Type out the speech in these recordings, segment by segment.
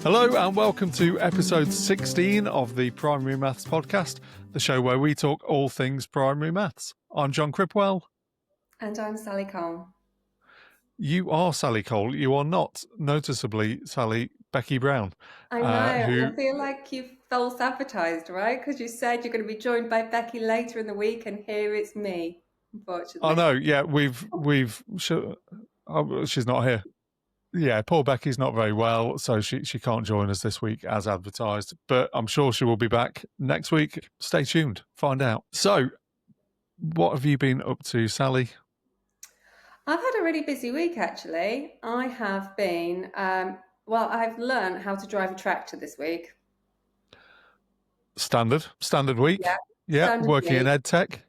Hello and welcome to episode 16 of the Primary Maths Podcast, the show where we talk all things primary maths. I'm John Cripwell. And I'm Sally Cole. You are Sally Cole. You are not noticeably Becky Brown. I know. I feel like you've false advertised, right? Because you said you're going to be joined by Becky later in the week, and here it's me, unfortunately. I know. Yeah, she's not here. Yeah, poor Becky's not very well, so she can't join us this week as advertised. But I'm sure she will be back next week. Stay tuned, find out. So, what have you been up to, Sally? I've had a really busy week, actually. I have been, I've learned how to drive a tractor this week. Standard week. Yeah, working in ed tech.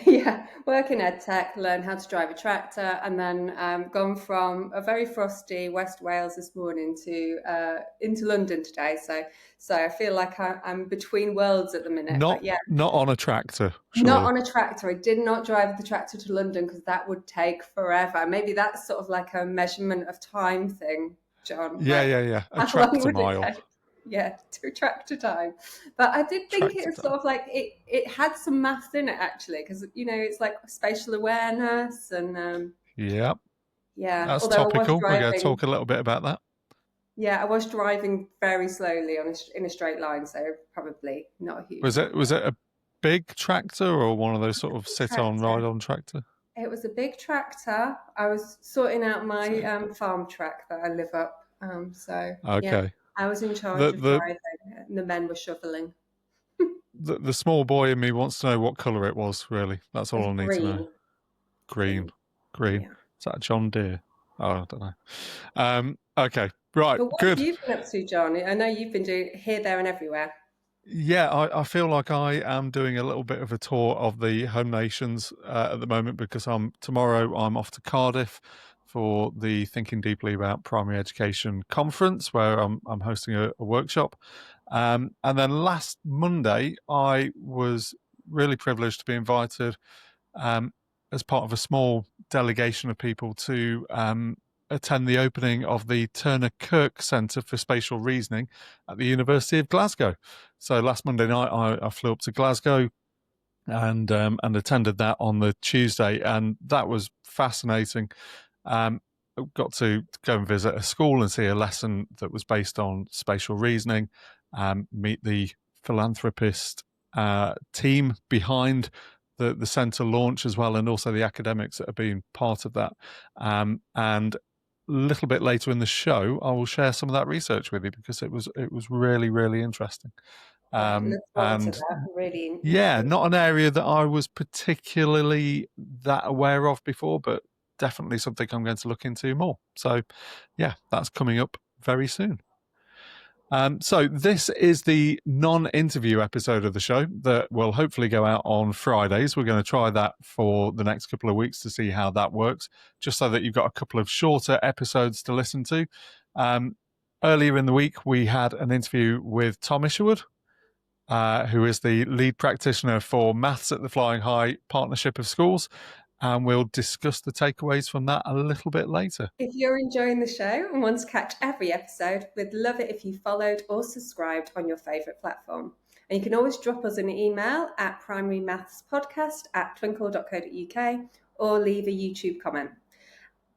Yeah, work in ed tech, learn how to drive a tractor, and then gone from a very frosty West Wales this morning to into London today. So I feel like I'm between worlds at the minute. Not on a tractor. Surely. Not on a tractor. I did not drive the tractor to London because that would take forever. Maybe that's sort of like a measurement of time thing, John. Yeah. A tractor mile. Yeah, to tractor time. But I did think it was sort of like it had some maths in it, actually, because, you know, it's like spatial awareness and... Yeah. That's although topical. We're going to talk a little bit about that. Yeah, I was driving very slowly in a straight line, so probably not a huge... Was it a big tractor or one of those sort of sit-on, ride-on tractor? It was a big tractor. I was sorting out my farm track that I live up. Okay. Yeah. I was in charge of driving, and the men were shoveling. The small boy in me wants to know what colour it was, really. That's all I need to know. Green. Yeah. Is that a John Deere? Oh, I don't know. Okay, right, but what good. Have you been up to, John? I know you've been doing here, there and everywhere. Yeah, I feel like I am doing a little bit of a tour of the home nations at the moment because tomorrow I'm off to Cardiff for the Thinking Deeply About Primary Education conference where I'm hosting a workshop. And then last Monday, I was really privileged to be invited as part of a small delegation of people to attend the opening of the Turner Kirk Centre for Spatial Reasoning at the University of Glasgow. So last Monday night, I flew up to Glasgow and attended that on the Tuesday, and that was fascinating. Got to go and visit a school and see a lesson that was based on spatial reasoning, meet the philanthropist team behind the centre launch as well, and also the academics that have been part of that. And a little bit later in the show, I will share some of that research with you because it was really, really interesting. Really, yeah, not an area that I was particularly that aware of before, but definitely something I'm going to look into more. So yeah, that's coming up very soon. So this is the non-interview episode of the show that will hopefully go out on Fridays. We're going to try that for the next couple of weeks to see how that works, just so that you've got a couple of shorter episodes to listen to. Earlier in the week, we had an interview with Tom Isherwood, who is the lead practitioner for Maths at the Flying High Partnership of Schools. And we'll discuss the takeaways from that a little bit later. If you're enjoying the show and want to catch every episode, we'd love it if you followed or subscribed on your favourite platform. And you can always drop us an email at primarymathspodcast@twinkle.co.uk or leave a YouTube comment.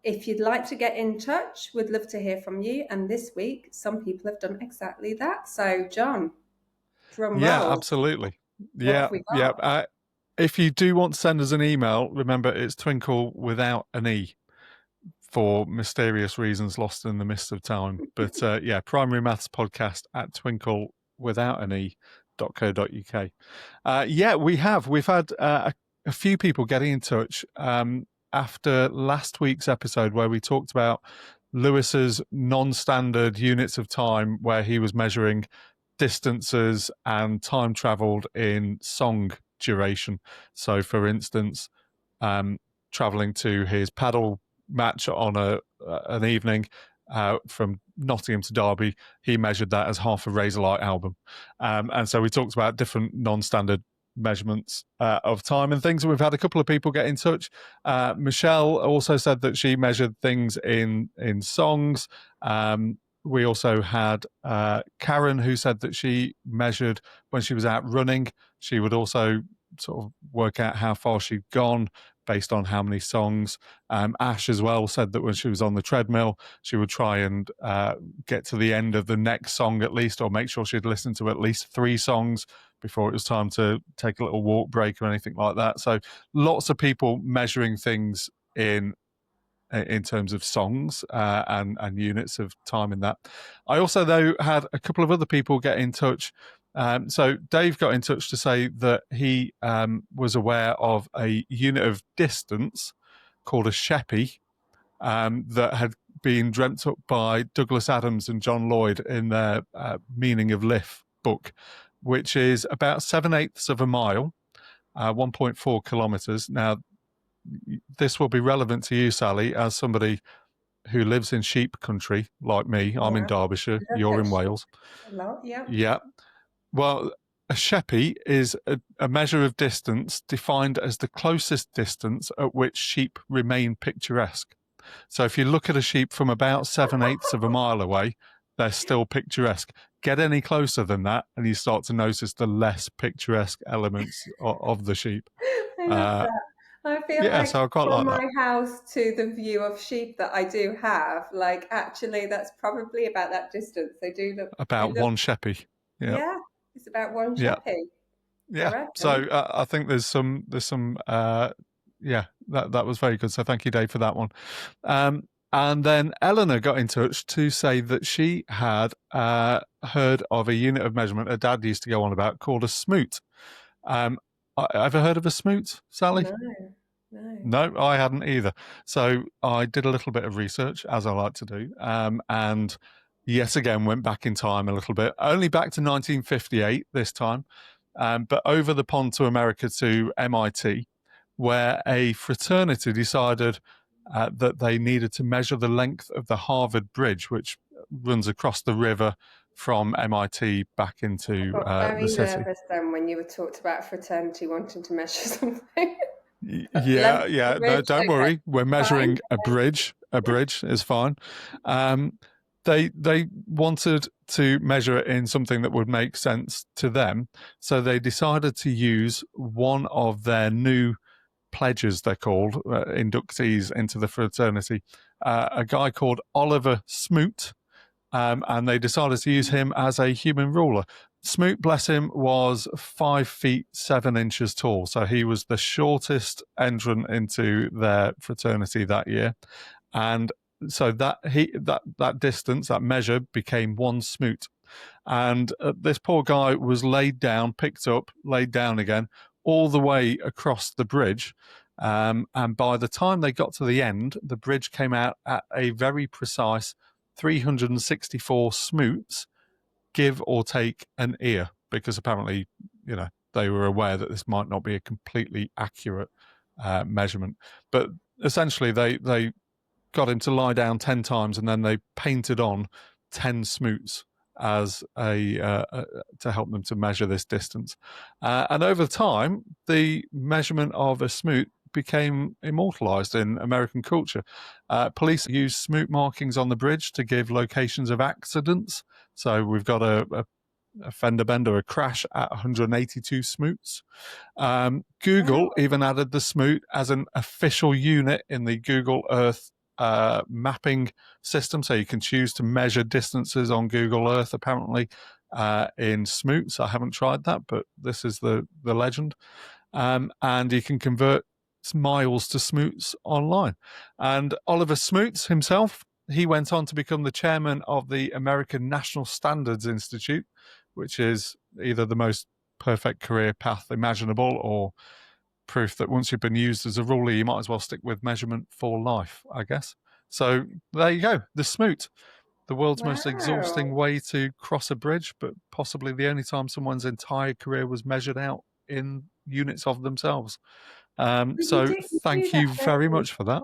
If you'd like to get in touch, we'd love to hear from you. And this week, some people have done exactly that. So, John, drum roll. Yeah, absolutely. Yeah. If you do want to send us an email, remember it's Twinkle without an E for mysterious reasons lost in the mist of time. But primarymAthsPodcast@twinkle.co.uk. We've had a few people getting in touch after last week's episode where we talked about Lewis's non-standard units of time where he was measuring distances and time travelled in song duration. So for instance, travelling to his paddle match on an evening from Nottingham to Derby, he measured that as half a Razorlight album. And so we talked about different non-standard measurements of time and things. We've had a couple of people get in touch. Michelle also said that she measured things in songs. we also had Karen, who said that she measured when she was out running. She would also sort of work out how far she'd gone based on how many songs. Ash as well said that when she was on the treadmill, she would try and get to the end of the next song at least, or make sure she'd listened to at least 3 songs before it was time to take a little walk break or anything like that. So lots of people measuring things in terms of songs and units of time in that. I also, though, had a couple of other people get in touch. So Dave got in touch to say that he was aware of a unit of distance called a Sheppey that had been dreamt up by Douglas Adams and John Lloyd in their Meaning of Life book, which is about 7/8 of a mile, 1.4 kilometres. Now, this will be relevant to you, Sally, as somebody who lives in sheep country like me. I'm in Yeah. Derbyshire, Look you're at in Wales. a lot, yeah. Yeah. Well, a Sheppey is a measure of distance defined as the closest distance at which sheep remain picturesque. So if you look at a sheep from about 7/8 of a mile away, they're still picturesque. Get any closer than that, and you start to notice the less picturesque elements of the sheep. I love that. I feel Yeah, like so I quite from like that. my house to the view of sheep that I do have, like actually that's probably about that distance. They About look, one Sheppey. Yeah, yeah, it's about one yeah, sheppy, I yeah. So reckon. I think there's some yeah, that was very good. So thank you, Dave, for that one. And then Eleanor got in touch to say that she had heard of a unit of measurement her dad used to go on about called a smoot. Ever heard of a smoot, Sally? No, no. No, I hadn't either. So I did a little bit of research, as I like to do, and yet again went back in time a little bit, only back to 1958 this time, but over the pond to America to MIT, where a fraternity decided that they needed to measure the length of the Harvard Bridge, which runs across the river from MIT back I into got the very city. nervous then when you were talked about fraternity wanting to measure something. Yeah, Length of the yeah. No, bridge, don't okay, worry. We're fine. measuring a bridge. A bridge is fine. Um, they wanted to measure it in something that would make sense to them, so they decided to use one of their new pledges. They're called inductees into the fraternity. A guy called Oliver Smoot, and they decided to use him as a human ruler. Smoot, bless him, was 5 feet 7 inches tall, so he was the shortest entrant into their fraternity that year, and so that distance, that measure, became one smoot. And this poor guy was laid down, picked up, laid down again, all the way across the bridge. And by the time they got to the end, the bridge came out at a very precise 364 smoots, give or take an ear, because apparently, they were aware that this might not be a completely accurate measurement. But essentially, they got him to lie down 10 times, and then they painted on 10 smoots as to help them to measure this distance. And over time, the measurement of a smoot became immortalised in American culture. Police use smoot markings on the bridge to give locations of accidents. So we've got a fender bender, a crash at 182 smoots. Google Wow. even added the smoot as an official unit in the Google Earth mapping system, so you can choose to measure distances on Google Earth apparently in smoots. I haven't tried that, but this is the legend. And you can convert miles to smoots online. And Oliver Smoot himself, he went on to become the chairman of the American National Standards Institute, which is either the most perfect career path imaginable or proof that once you've been used as a ruler, you might as well stick with measurement for life, I guess. So there you go, the smoot, the world's most exhausting Wow. way to cross a bridge, but possibly the only time someone's entire career was measured out in units of themselves. But So you do thank that, you very don't you? much for that.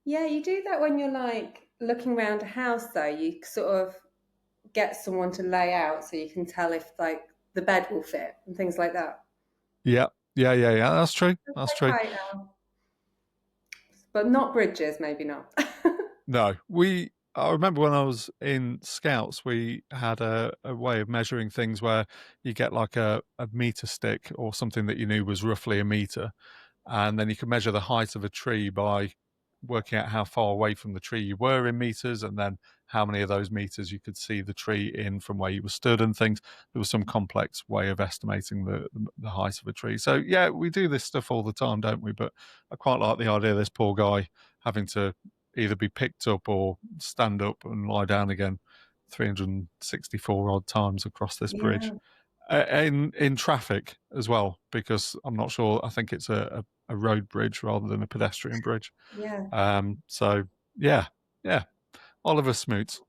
Yeah, you do that when you're like looking around a house, though. You sort of get someone to lay out so you can tell if like the bed will fit and things like that. Yeah, yeah. That's true. That's true. Okay now. But not bridges, maybe not. No, I remember when I was in Scouts, we had a way of measuring things where you get like a meter stick or something that you knew was roughly a meter, and then you could measure the height of a tree by working out how far away from the tree you were in meters, and then how many of those meters you could see the tree in from where you were stood and things. There was some complex way of estimating the height of a tree. So yeah, we do this stuff all the time, don't we? But I quite like the idea of this poor guy having to either be picked up or stand up and lie down again 364 odd times across this bridge. Yeah, In traffic as well, because I'm not sure. I think it's a road bridge rather than a pedestrian bridge. yeah. So yeah, yeah. Oliver Smoot,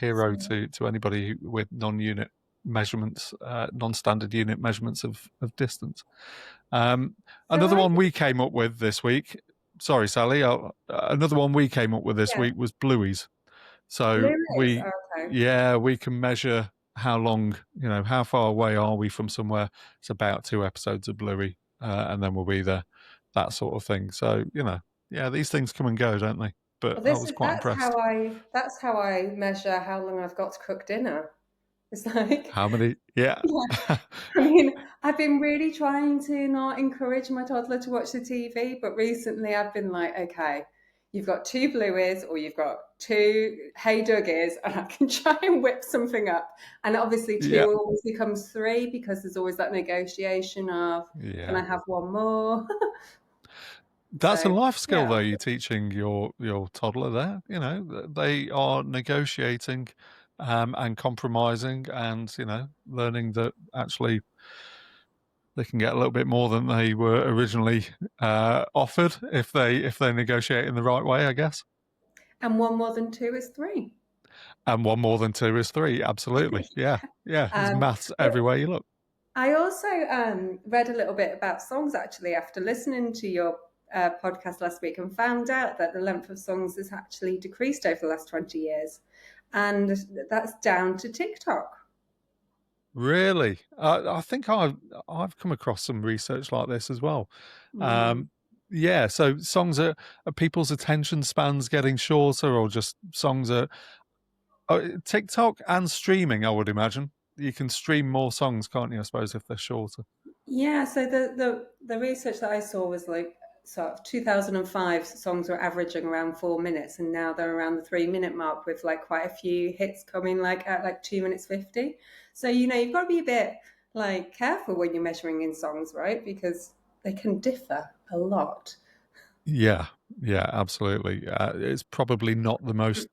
hero So, to anybody with non-unit measurements, non-standard unit measurements of distance. so Another I one we came up with this week. Sorry, Sally. Another one we came up with this yeah, week was blueies. So Blu-rays. Okay. we can measure how long, how far away are we from somewhere. It's about 2 episodes of Bluey, and then we'll be there, that sort of thing. So, yeah, these things come and go, don't they? But Well, I this was is quite impressed. that's how I measure how long I've got to cook dinner. It's like, How many? Yeah. yeah. I mean, I've been really trying to not encourage my toddler to watch the TV, but recently I've been like, okay, you've got two Blueies or you've got two Hey Duggies, and I can try and whip something up. And obviously, Yeah. two always becomes three because there's always that negotiation of, can Yeah. I have one more? That's a So, life skill, yeah. though, you're teaching your toddler there. They are negotiating and compromising and, learning that actually they can get a little bit more than they were originally offered if they negotiate in the right way, I guess. And one more than two is three. And one more than two is three. Absolutely, yeah, yeah. There's Um, maths but everywhere you look. I also read a little bit about songs actually after listening to your podcast last week and found out that the length of songs has actually decreased over the last 20 years. And that's down to TikTok. Really, I think I've come across some research like this as well. Mm. Um, yeah, so songs are people's attention spans getting shorter, or just songs are TikTok and streaming. I would imagine you can stream more songs, can't you? I suppose if they're shorter. Yeah, so the research that I saw was like sort of 2005 songs were averaging around 4 minutes, and now they're around the 3 minute mark with like quite a few hits coming like at like 2 minutes 50. So you've got to be a bit like careful when you're measuring in songs, right? Because they can differ a lot. Yeah, yeah, absolutely. It's probably not the most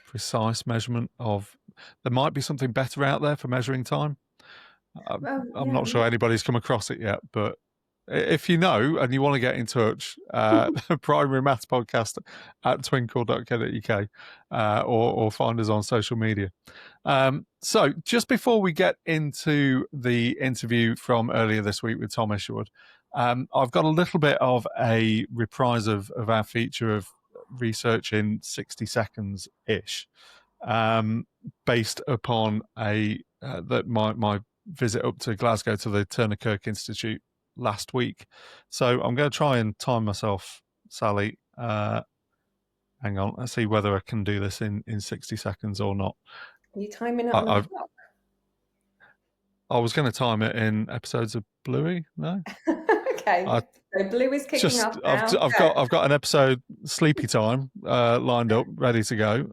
precise measurement of. There might be something better out there for measuring time. Well, I'm yeah, not sure anybody's come across it yet, but if you know and you want to get in touch, primary maths podcast at twinkle.co.uk, or find us on social media. So just before we get into the interview from earlier this week with Tom Isherwood, I've got a little bit of a reprise of our feature of research in 60 seconds ish, based upon that my visit up to Glasgow to the Turner Kirk Institute last week. So I'm going to try and time myself, Sally. Hang on, let's see whether I can do this in 60 seconds or not. are you timing it on a I, clock? I was going to time it in episodes of Bluey. No, Okay, I so blue is kicking off now. I've got an episode Sleepy Time lined up, ready to go.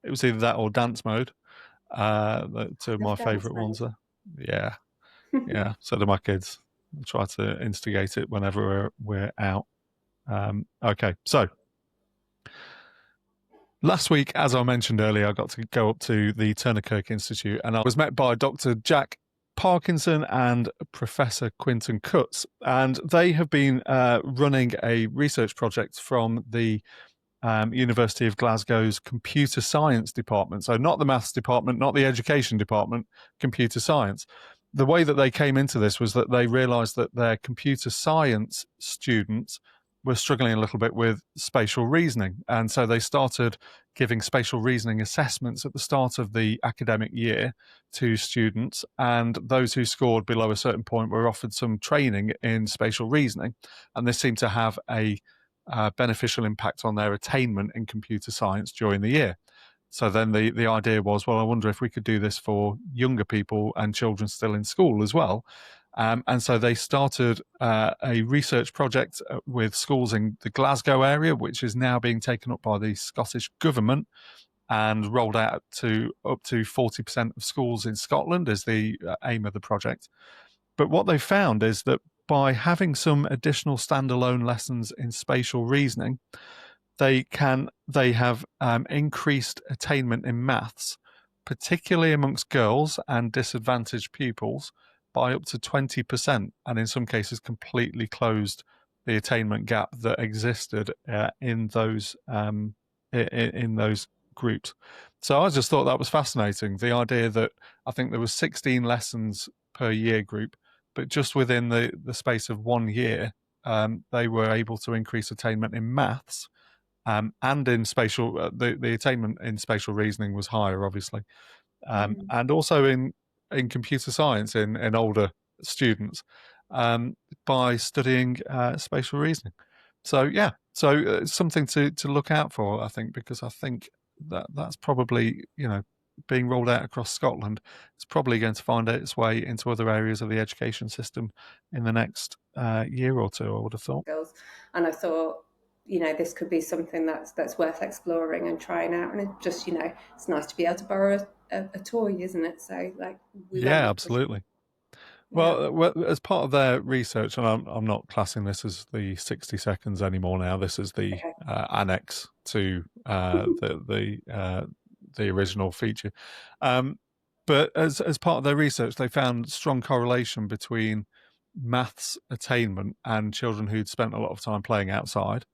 It was either that or Dance Mode. Two of Love my dance favourite ones mode. there. Yeah, yeah. So do my kids. I try to instigate it whenever we're out. Okay, so last week, as I mentioned earlier, I got to go up to the Turner Kirk Institute and I was met by Dr. Jack Parkinson and Professor Quinton Cutts. And they have been running a research project from the University of Glasgow's computer science department. So not the maths department, not the education department, computer science. The way that they came into this was that they realised that their computer science students were struggling a little bit with spatial reasoning. And so they started giving spatial reasoning assessments at the start of the academic year to students. And those who scored below a certain point were offered some training in spatial reasoning. And this seemed to have a beneficial impact on their attainment in computer science during the year. So then the idea was, well, I wonder if we could do this for younger people and children still in school as well. And so they started a research project with schools in the Glasgow area, which is now being taken up by the Scottish government and rolled out to up to 40% of schools in Scotland is the aim of the project. But what they found is that by having some additional standalone lessons in spatial reasoning, they have increased attainment in maths, particularly amongst girls and disadvantaged pupils, by up to 20%, and in some cases completely closed the attainment gap that existed in those groups. So I just thought that was fascinating. The idea that I think there was 16 lessons per year group, but just within the space of 1 year, they were able to increase attainment in maths. And in spatial, the attainment in spatial reasoning was higher, obviously, and also in computer science in older students by studying spatial reasoning. So yeah, so something to look out for, I think, because I think that's probably being rolled out across Scotland. It's probably going to find its way into other areas of the education system in the next year or two, I would have thought. And I thought, this could be something that's worth exploring and trying out. And it just, it's nice to be able to borrow a toy, isn't it? So yeah, absolutely. Well, as part of their research, and I'm not classing this as the 60 seconds anymore now. This is the annex to the original feature. But as part of their research, they found strong correlation between maths attainment and children who'd spent a lot of time playing outside,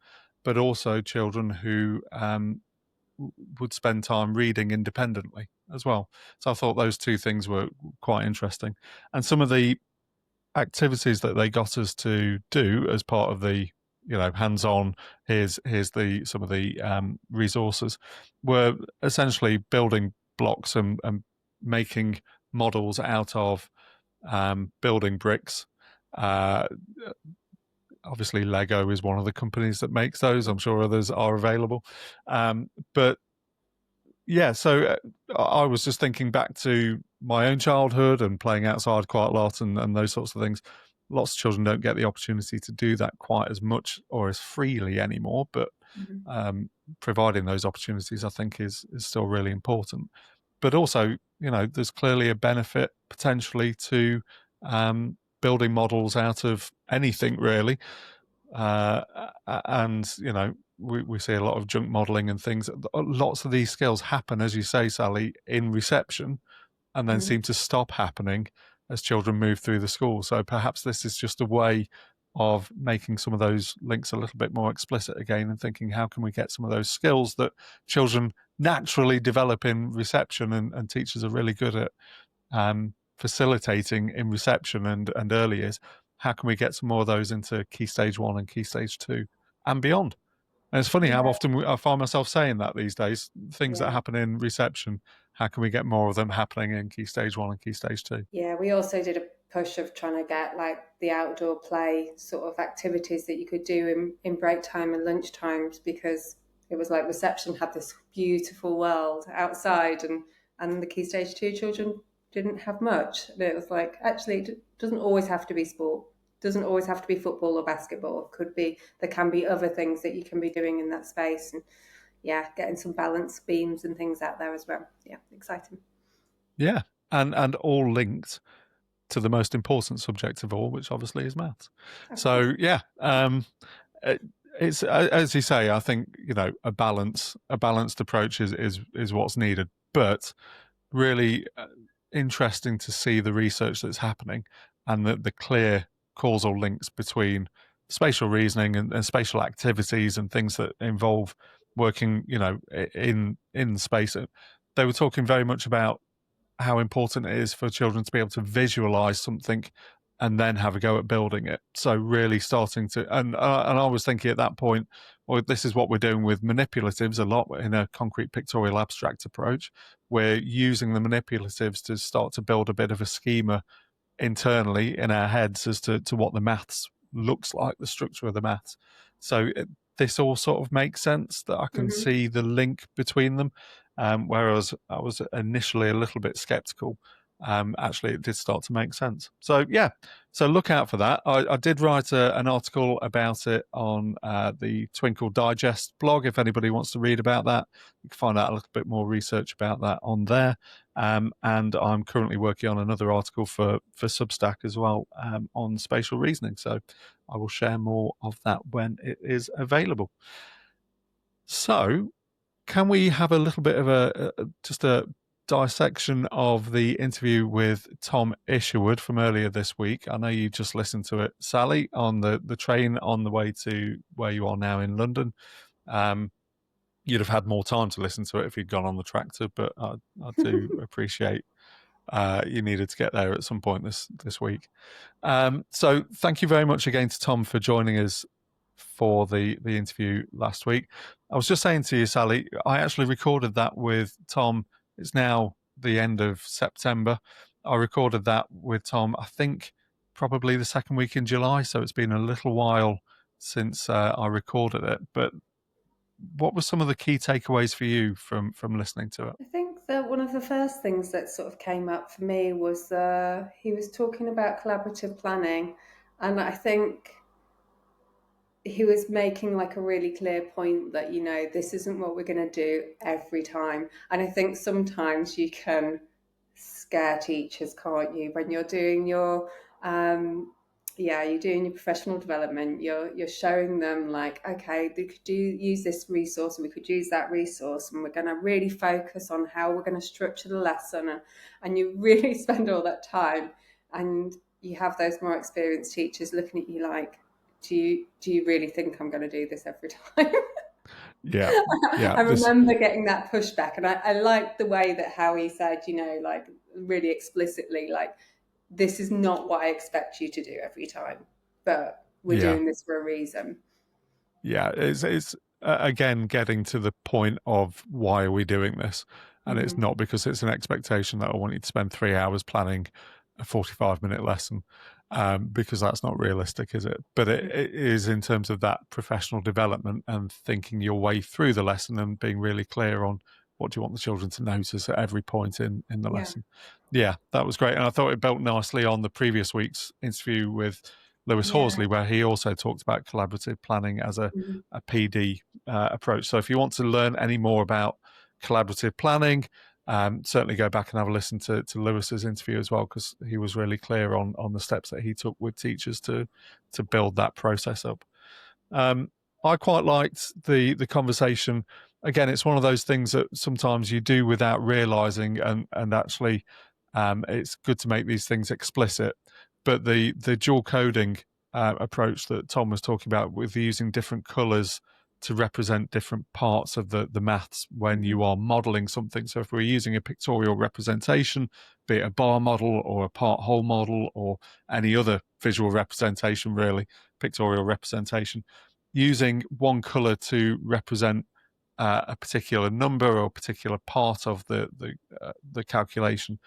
but also children who would spend time reading independently as well. So I thought those two things were quite interesting. And some of the activities that they got us to do as part of the hands-on, here's some of the resources, were essentially building blocks and making models out of building bricks. Obviously, Lego is one of the companies that makes those. I'm sure others are available. But yeah, so I was just thinking back to my own childhood and playing outside quite a lot and those sorts of things. Lots of children don't get the opportunity to do that quite as much or as freely anymore, but providing those opportunities, I think, is still really important. But also, there's clearly a benefit potentially to building models out of anything, really. And, we see a lot of junk modeling and things. Lots of these skills happen, as you say, Sally, in reception and then seem to stop happening as children move through the school. So perhaps this is just a way of making some of those links a little bit more explicit again and thinking, how can we get some of those skills that children naturally develop in reception and teachers are really good at facilitating in reception and early years? How can we get some more of those into Key Stage 1 and Key Stage 2 and beyond? And it's funny how often I find myself saying that these days. Things that happen in reception, how can we get more of them happening in Key Stage 1 and Key Stage 2? Yeah, we also did a push of trying to get the outdoor play sort of activities that you could do in break time and lunch times, because it was like reception had this beautiful world outside and the Key Stage 2 children didn't have much. And it was like, actually, it doesn't always have to be sport. Doesn't always have to be football or basketball. There can be other things that you can be doing in that space, and getting some balance beams and things out there as well. Yeah, exciting. Yeah, and all linked to the most important subject of all, which obviously is maths. So yeah, it's as you say. I think a balanced approach is what's needed, but really interesting to see the research that's happening and the clear causal links between spatial reasoning and spatial activities and things that involve working, in space. They were talking very much about how important it is for children to be able to visualize something and then have a go at building it. So really starting to, and I was thinking at that point, well, this is what we're doing with manipulatives a lot in a concrete pictorial abstract approach. We're using the manipulatives to start to build a bit of a schema internally in our heads as to what the maths looks like, the structure of the maths. So this all sort of makes sense, that I can Mm-hmm. see the link between them. Whereas I was initially a little bit skeptical. Actually, it did start to make sense. So yeah, so look out for that. I did write an article about it on the Twinkle Digest blog. If anybody wants to read about that, you can find out a little bit more research about that on there. And I'm currently working on another article for Substack as well, on spatial reasoning. So I will share more of that when it is available. So, can we have a little bit of just a dissection of the interview with Tom Isherwood from earlier this week? I know you just listened to it, Sally, on the train on the way to where you are now in London. You'd have had more time to listen to it if you'd gone on the tractor, but I do appreciate you needed to get there at some point this week. So thank you very much again to Tom for joining us for the interview last week. I was just saying to you, Sally, I actually recorded that with Tom. It's now the end of September. I recorded that with Tom, I think probably the second week in July. So it's been a little while since I recorded it. But what were some of the key takeaways for you from listening to it? I think that one of the first things that sort of came up for me was he was talking about collaborative planning, and I think he was making like a really clear point that, this isn't what we're going to do every time. And I think sometimes you can scare teachers, can't you, when you're doing your you're doing your professional development. You're showing them like, okay, they could use this resource, and we could use that resource, and we're going to really focus on how we're going to structure the lesson, and you really spend all that time, and you have those more experienced teachers looking at you like, do you really think I'm going to do this every time? Yeah, yeah. I remember getting that pushback, and I liked the way that how he said, like really explicitly, like, this is not what I expect you to do every time, but we're Yeah. doing this for a reason. Yeah, it's again getting to the point of why are we doing this, and it's Mm-hmm. not because it's an expectation that I want you to spend 3 hours planning a 45-minute lesson, because that's not realistic, is it? But it is in terms of that professional development and thinking your way through the lesson and being really clear on what do you want the children to notice at every point in the Yeah. lesson. Yeah, that was great, and I thought it built nicely on the previous week's interview with Lewis Yeah. Horsley, where he also talked about collaborative planning as a Mm-hmm. PD approach. So if you want to learn any more about collaborative planning, certainly go back and have a listen to Lewis's interview as well, because he was really clear on the steps that he took with teachers to build that process up. I quite liked the conversation. Again, it's one of those things that sometimes you do without realizing, and actually, it's good to make these things explicit. But the dual coding approach that Tom was talking about, with using different colours to represent different parts of the maths when Mm-hmm. you are modelling something. So if we're using a pictorial representation, be it a bar model or a part whole model or any other visual representation, really, pictorial representation, using one colour to represent a particular number or a particular part of the calculation,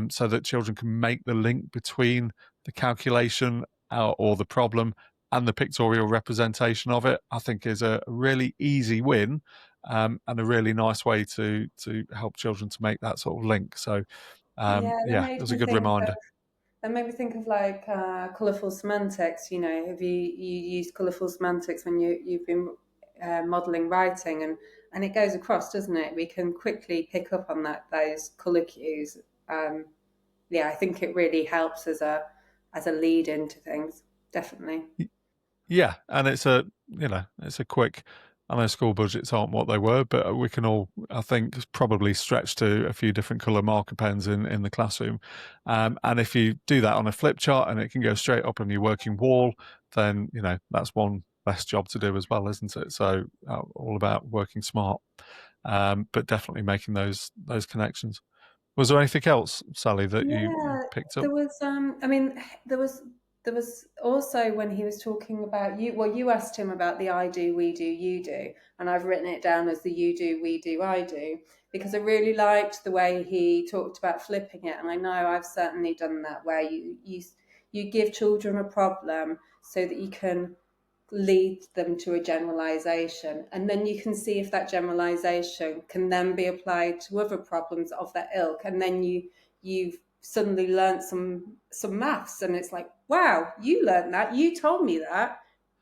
so that children can make the link between the calculation or the problem and the pictorial representation of it, I think is a really easy win, and a really nice way to help children to make that sort of link. So Yeah, yeah, it was a good reminder. that made me think of like colourful semantics. Have you used colourful semantics when you've been modelling writing, and it goes across, doesn't it? We can quickly pick up on those colour cues. Um, yeah, I think it really helps as a lead into things. Definitely. Yeah, and it's a quick. I know school budgets aren't what they were, but we can all, I think, probably stretch to a few different colour marker pens in the classroom. And if you do that on a flip chart and it can go straight up on your working wall, then that's one less job to do as well, isn't it? So all about working smart, but definitely making those connections. Was there anything else, Sally, that you Yeah, picked up? there was. I mean, there was there was also when he was talking about you. Well, you asked him about the I do, we do, you do, and I've written it down as the you do, we do, I do, because I really liked the way he talked about flipping it, and I know I've certainly done that, where you give children a problem so that you can lead them to a generalization, and then you can see if that generalization can then be applied to other problems of that ilk, and then you've suddenly learned some maths, and it's like, wow, you learned that, you told me that,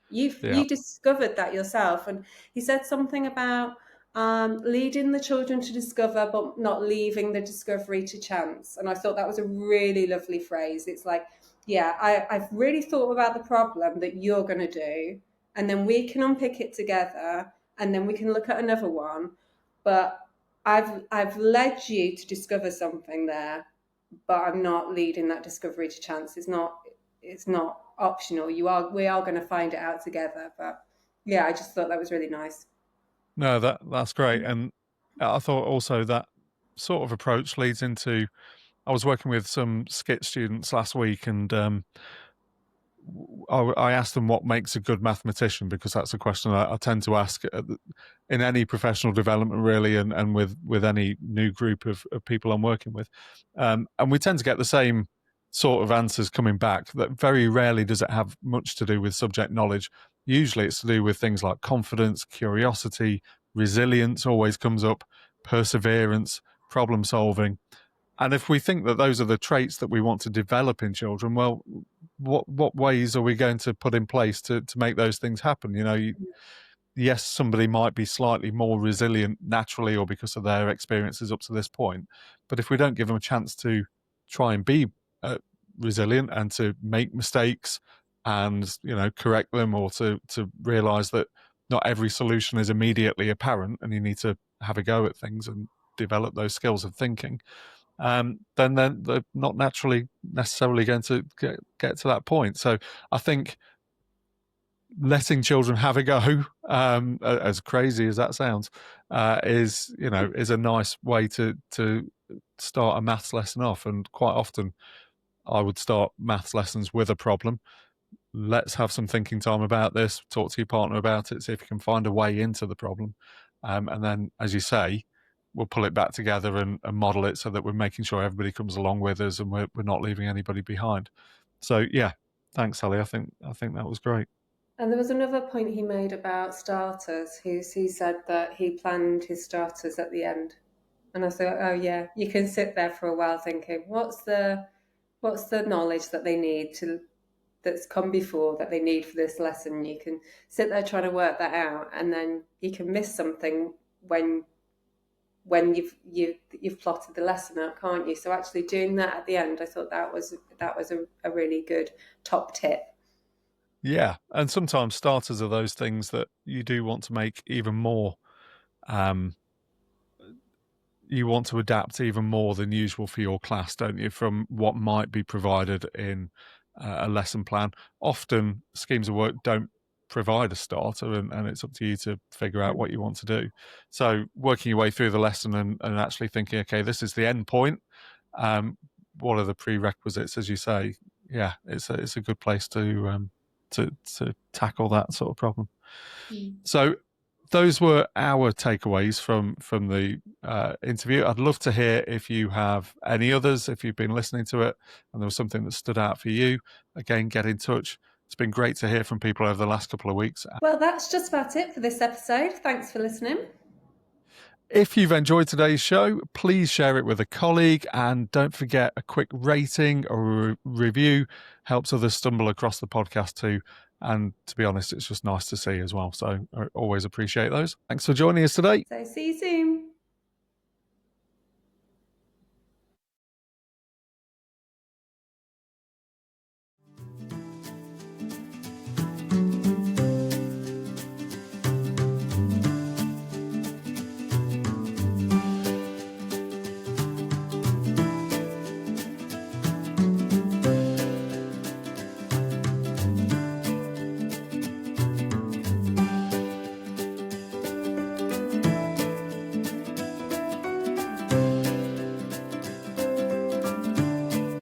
Yeah. you discovered that yourself. And he said something about leading the children to discover but not leaving the discovery to chance, and I thought that was a really lovely phrase. It's like, yeah, I've really thought about the problem that you're going to do, and then we can unpick it together, and then we can look at another one. But I've led you to discover something there, but I'm not leading that discovery to chance. It's not optional. We are going to find it out together. But yeah, I just thought that was really nice. No, that's great. And I thought also that sort of approach leads into, I was working with some skit students last week, and I asked them what makes a good mathematician, because that's a question I tend to ask in any professional development, really, and with any new group of people I'm working with. And we tend to get the same sort of answers coming back, that very rarely does it have much to do with subject knowledge. Usually it's to do with things like confidence, curiosity, resilience always comes up, perseverance, problem solving. And if we think that those are the traits that we want to develop in children, well, what ways are we going to put in place to make those things happen? Yes, somebody might be slightly more resilient naturally or because of their experiences up to this point, but if we don't give them a chance to try and be resilient and to make mistakes and correct them, or to realize that not every solution is immediately apparent and you need to have a go at things and develop those skills of thinking, then they're not naturally necessarily going to get to that point. So I think letting children have a go, as crazy as that sounds, is a nice way to start a maths lesson off. And quite often I would start maths lessons with a problem. Let's have some thinking time about this, talk to your partner about it, see if you can find a way into the problem. And then, as you say, we'll pull it back together and model it so that we're making sure everybody comes along with us and we're not leaving anybody behind. So yeah, thanks, Sally. I think that was great. And there was another point he made about starters. He said that he planned his starters at the end, and I thought, oh yeah, you can sit there for a while thinking, what's the knowledge that they need to that's come before that they need for this lesson. You can sit there trying to work that out, and then you can miss something when you've plotted the lesson out, can't you? So actually doing that at the end, I thought that was a really good top tip. Yeah, and sometimes starters are those things that you do want to make even more. You want to adapt even more than usual for your class, don't you, from what might be provided in a lesson plan. Often schemes of work don't provide a starter, and it's up to you to figure out what you want to do. So working your way through the lesson and actually thinking, okay, this is the end point. What are the prerequisites, as you say? Yeah, it's a good place to tackle that sort of problem. So those were our takeaways from the interview. I'd love to hear if you have any others, if you've been listening to it and there was something that stood out for you. Again, get in touch. It's been great to hear from people over the last couple of weeks. Well, that's just about it for this episode. Thanks for listening. If you've enjoyed today's show, please share it with a colleague, and don't forget, a quick rating or a review helps others stumble across the podcast too. And to be honest, it's just nice to see as well. So I always appreciate those. Thanks for joining us today. So see you soon.